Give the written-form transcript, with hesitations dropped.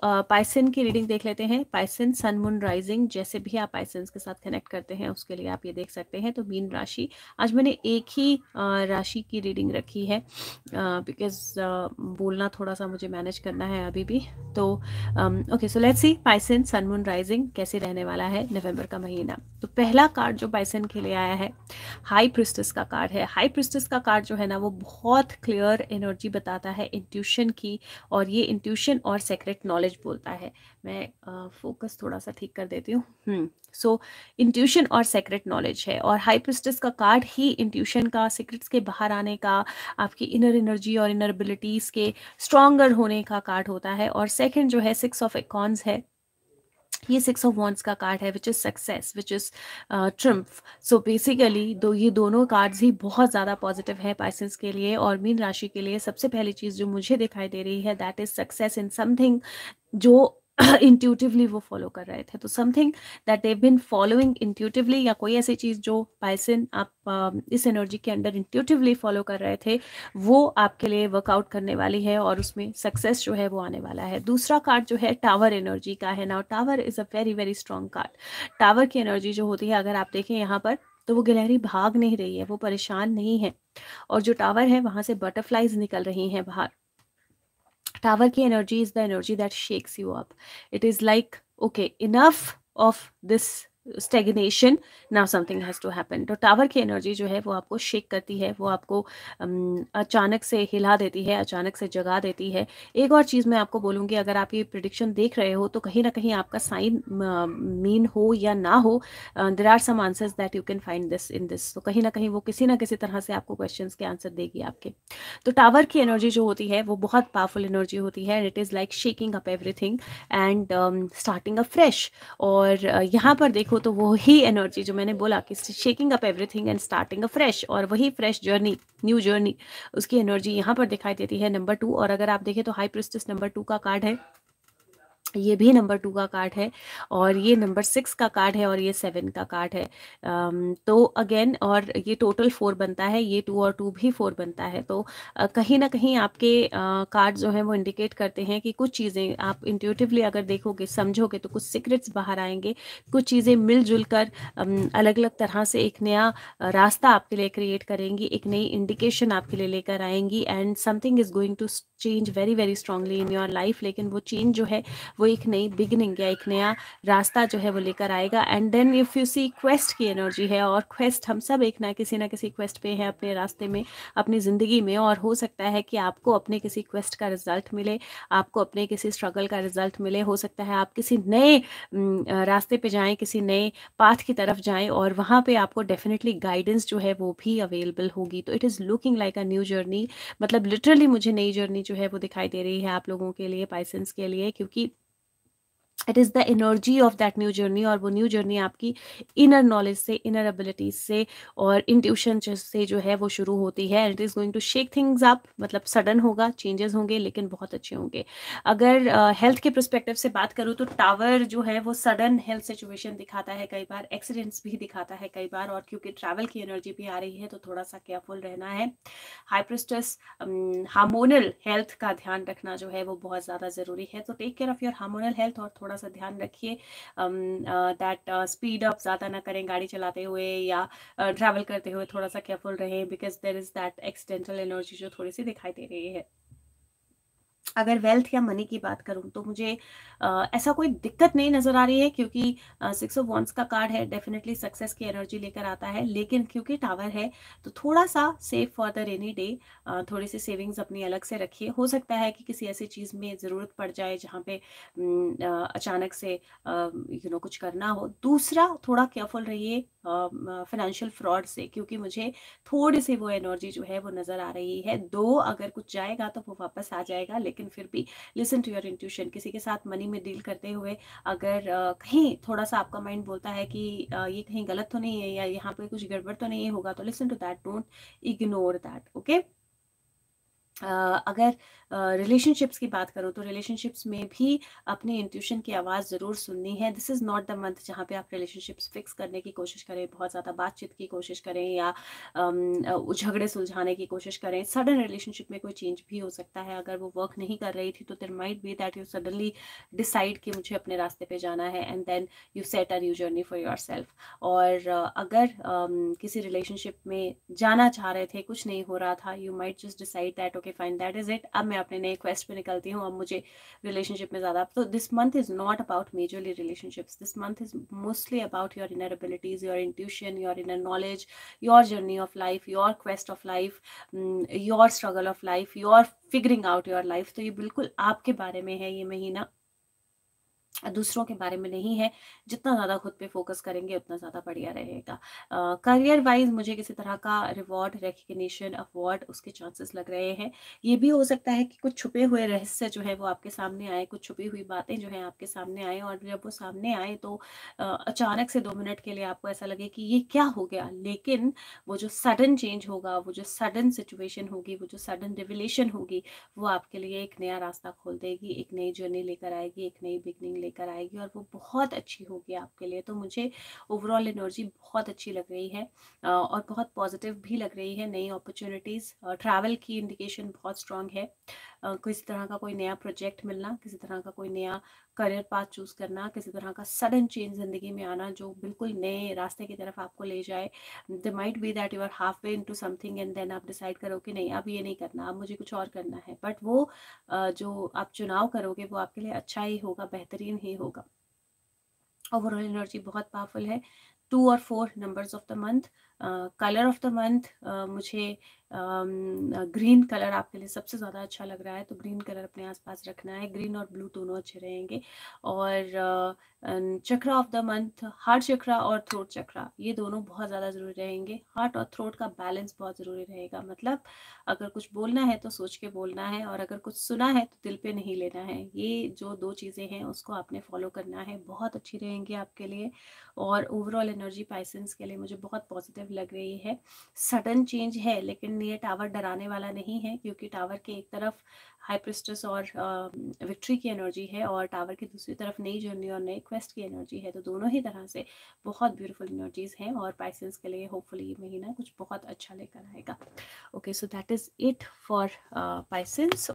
पाइसन की रीडिंग देख लेते हैं। पाइसन सन मून राइजिंग, जैसे भी आप पाइसन्स के साथ कनेक्ट करते हैं उसके लिए आप ये देख सकते हैं। तो मीन राशि, आज मैंने एक ही राशि की रीडिंग रखी है बिकॉज बोलना थोड़ा सा मुझे मैनेज करना है अभी भी। तो okay, so let's see Pisces sun moon rising कैसे रहने वाला है नवंबर का महीना। तो पहला कार्ड जो पाइसन के लिए आया है हाई प्रिस्टेस का कार्ड है। हाई प्रिस्टेस का कार्ड जो है ना वो बहुत क्लियर एनर्जी बताता है इंट्यूशन की, और ये इंट्यूशन और सेक्रेट नॉलेज बोलता है। मैं फोकस थोड़ा सा ठीक कर देती हूँ। सो इंट्यूशन और सेक्रेट नॉलेज है, और हाई प्रिस्टेस का कार्ड ही इंट्यूशन का, सीक्रेट्स के बाहर आने का, आपकी इनर एनर्जी और इनर एबिलिटीज के स्ट्रॉन्गर होने का कार्ड होता है। और सेकंड जो है सिक्स ऑफ एकॉन्स है, ये सिक्स ऑफ वॉन्ड्स का कार्ड है, which is success, which is triumph. So basically ये दोनों कार्ड्स ही बहुत ज़्यादा पॉजिटिव है पाइसेंस के लिए। और मीन राशि के लिए सबसे पहली चीज़ जो मुझे दिखाई दे रही है that is success in something जो इंट्यूटिवली वो फॉलो कर रहे थे। तो something that they've been following intuitively, या कोई ऐसी चीज़ जो पाइसन आप इस एनर्जी के अंदर इंट्यूटिवली फॉलो कर रहे थे, वो आपके लिए वर्कआउट करने वाली है और उसमें सक्सेस जो है वो आने वाला है। दूसरा कार्ड जो है टावर एनर्जी का है। Now tower is a very very strong card. Tower की एनर्जी जो होती है, अगर आप देखें यहाँ पर, तो वो गिलहरी भाग नहीं रही है, वो परेशान नहीं है, और जो टावर है वहाँ से बटरफ्लाइज निकल रही हैं बाहर। Tower की energy is the energy that shakes you up. It is like, okay, enough of this stagnation, now something has to happen. तो टावर की एनर्जी जो है वो आपको शेक करती है, वो आपको अचानक से हिला देती है, अचानक से जगा देती है। एक और चीज़ मैं आपको बोलूँगी, अगर आप ये प्रिडिक्शन देख रहे हो तो कहीं ना कहीं आपका साइन मीन हो या ना हो, there are some answers that you can find this in this. तो कहीं ना कहीं वो किसी ना किसी तरह से आपको क्वेश्चंस के आंसर देगी आपके। तो टावर की एनर्जी जो होती है वो बहुत पावरफुल एनर्जी होती है, it is like shaking up everything and starting a fresh. और यहाँ पर देखो तो वही एनर्जी जो मैंने बोला कि shaking up everything and starting a fresh, और वही फ्रेश जर्नी, न्यू जर्नी, उसकी एनर्जी यहाँ पर दिखाई देती है नंबर 2। और अगर आप देखें तो हाई प्रिस्टेस नंबर 2 का कार्ड है, ये भी नंबर 2 का कार्ड है, और ये नंबर 6 का कार्ड है, और ये 7 का कार्ड है। तो अगेन, और ये टोटल 4 बनता है, ये 2 और 2 भी 4 बनता है। तो कहीं ना कहीं आपके कार्ड जो हैं वो इंडिकेट करते हैं कि कुछ चीज़ें आप इंट्यूटिवली अगर देखोगे, समझोगे, तो कुछ सीक्रेट्स बाहर आएंगे, कुछ चीज़ें मिलजुल कर अलग अलग तरह से एक नया रास्ता आपके लिए क्रिएट करेंगी, एक नई इंडिकेशन आपके लिए लेकर आएंगी, and something is going to change very very strongly in your life. लेकिन वो चेंज जो है वो एक नई बिगिनिंग या एक नया रास्ता जो है वो लेकर आएगा। And then if you see quest की एनर्जी है, और क्वेस्ट, हम सब एक ना किसी क्वेस्ट पे हैं अपने रास्ते में, अपनी ज़िंदगी में, और हो सकता है कि आपको अपने किसी क्वेस्ट का रिजल्ट मिले, आपको अपने किसी स्ट्रगल का रिजल्ट मिले, हो सकता है आप किसी नए रास्ते पे जाएं, किसी नए पाथ की तरफ जाएं, और वहाँ पे आपको डेफिनेटली गाइडेंस जो है वो भी अवेलेबल होगी। तो it is looking like a new journey, मतलब लिटरली मुझे नई जर्नी जो है वो दिखाई दे रही है आप लोगों के लिए, पाइसेंस के लिए, क्योंकि it is the energy of that new journey. और वो न्यू जर्नी आपकी इनर नॉलेज से, इनर एबिलिटीज से और इंट्यूशन से जो है वो शुरू होती है। It is going to shake things up, मतलब सडन होगा, चेंजेस होंगे, लेकिन बहुत अच्छे होंगे। अगर हेल्थ के परस्पेक्टिव से बात करूँ तो टावर जो है वो सडन हेल्थ सिचुएशन दिखाता है, कई बार एक्सीडेंट्स भी दिखाता है कई बार, और क्योंकि ट्रैवल की एनर्जी भी आ रही है तो थोड़ा सा केयरफुल रहना है। हाई प्रिस्टेस, हार्मोनल हेल्थ का ध्यान रखना जो है वो बहुत ज़्यादा ज़रूरी है। तो take care of your hormonal health, और थोड़ा सा ध्यान रखिए दैट स्पीड अप ज़्यादा ना करें गाड़ी चलाते हुए या ट्रैवल करते हुए, थोड़ा सा केयरफुल रहें, because there is that accidental energy जो थोड़ी सी दिखाई दे रही है। अगर वेल्थ या मनी की बात करूं तो मुझे ऐसा कोई दिक्कत नहीं नज़र आ रही है, क्योंकि सिक्स ऑफ वॉन्ड्स का कार्ड है, डेफिनेटली सक्सेस की एनर्जी लेकर आता है। लेकिन क्योंकि टावर है तो थोड़ा सा save for the rainy day, थोड़ी सी सेविंग्स अपनी अलग से रखिए। हो सकता है कि किसी ऐसी चीज़ में ज़रूरत पड़ जाए जहाँ पे अचानक से कुछ करना हो। दूसरा, थोड़ा केयरफुल रहिए फाइनेंशियल फ्रॉड से, क्योंकि मुझे थोड़ी सी वो एनर्जी जो है वो नज़र आ रही है। दो, अगर कुछ जाएगा तो वो वापस आ जाएगा, लेकिन फिर भी लिसन टू योर इंट्यूशन। किसी के साथ मनी में डील करते हुए अगर कहीं थोड़ा सा आपका माइंड बोलता है कि ये कहीं गलत तो नहीं है, या यहाँ पे कुछ गड़बड़ तो नहीं होगा, तो listen to that, don't ignore that, okay. अगर रिलेशनशिप्स की बात करूँ तो रिलेशनशिप्स में भी अपनी इंट्यूशन की आवाज़ ज़रूर सुननी है। This is not the month जहाँ पे आप रिलेशनशिप्स फिक्स करने की कोशिश करें, बहुत ज़्यादा बातचीत की कोशिश करें या झगड़े सुलझाने की कोशिश करें। सडन रिलेशनशिप में कोई चेंज भी हो सकता है। अगर वो वर्क नहीं कर रही थी तो there might be that you suddenly decide कि मुझे अपने रास्ते पे जाना है and then you set a new journey for yourself. और अगर किसी रिलेशनशिप में जाना चाह रहे थे, कुछ नहीं हो रहा था, you might just decide that okay fine that is it, अब मैं अपने नए क्वेस्ट पे निकलती हूँ, अब मुझे रिलेशनशिप में ज़्यादा। तो this month is not about majorly relationships, this month is mostly about your inner abilities, your intuition, your inner knowledge, your journey of life, your quest of life, your struggle of life, your figuring out your life. तो ये बिल्कुल आपके बारे में है ये महीना, दूसरों के बारे में नहीं है। जितना ज़्यादा खुद पे फोकस करेंगे उतना ज़्यादा बढ़िया रहेगा। करियर वाइज मुझे किसी तरह का रिवॉर्ड, रिकग्निशन, अवार्ड उसके चांसेस लग रहे हैं। ये भी हो सकता है कि कुछ छुपे हुए रहस्य जो है वो आपके सामने आए, कुछ छुपी हुई बातें जो है आपके सामने आए, और जब वो सामने आए तो अचानक से 2 मिनट के लिए आपको ऐसा लगे कि ये क्या हो गया। लेकिन वो जो सडन चेंज होगा, वो जो सडन सिचुएशन होगी, वो जो सडन रिविलेशन होगी, वो आपके लिए एक नया रास्ता खोल देगी, एक नई जर्नी लेकर आएगी, एक नई बिगनिंग लेकर आएगी, और वो बहुत अच्छी होगी आपके लिए। तो मुझे ओवरऑल एनर्जी बहुत अच्छी लग रही है और बहुत पॉजिटिव भी लग रही है। नई अपॉर्चुनिटीज़, ट्रैवल की इंडिकेशन बहुत स्ट्रांग है। किसी तरह का कोई नया प्रोजेक्ट मिलना, किसी तरह का कोई नया करियर पाथ चूज़ करना, किसी तरह का सडन चेंज ज़िंदगी में आना जो बिल्कुल नए रास्ते की तरफ आपको ले जाए। They might be that you are half way into something and then आप डिसाइड करो कि नहीं, अब ये नहीं करना, अब मुझे कुछ और करना है। बट वो जो आप चुनाव करोगे वो आपके लिए अच्छा ही होगा, बेहतरीन ही होगा। ओवरऑल एनर्जी बहुत पावरफुल है। 2 और 4 numbers of the month. Colour of the month मुझे ग्रीन कलर आपके लिए सबसे ज़्यादा अच्छा लग रहा है, तो ग्रीन कलर अपने आसपास रखना है। ग्रीन और ब्लू दोनों अच्छे रहेंगे। और चक्रा ऑफ द मंथ, हार्ट चक्रा और थ्रोट चक्रा, ये दोनों बहुत ज़्यादा ज़रूरी रहेंगे। हार्ट और थ्रोट का बैलेंस बहुत ज़रूरी रहेगा। मतलब अगर कुछ बोलना है तो सोच के बोलना है, और अगर कुछ सुना है तो दिल पे नहीं लेना है। ये जो 2 चीज़ें हैं उसको आपने फॉलो करना है, बहुत अच्छी रहेंगी आपके लिए। और ओवरऑल एनर्जी पाइसेंस के लिए मुझे बहुत पॉजिटिव लग रही है। सडन चेंज है लेकिन ये टावर डराने वाला नहीं है, क्योंकि टावर के एक तरफ हाई प्रिस्टेस और विक्ट्री की एनर्जी है, और टावर की दूसरी तरफ नई जर्नी और नई क्वेस्ट की एनर्जी है। तो दोनों ही तरह से बहुत ब्यूटीफुल एनर्जीज हैं, और पाइसेंस के लिए होपफुली ये महीना कुछ बहुत अच्छा लेकर आएगा। Okay, so that is it for पाइसेंस।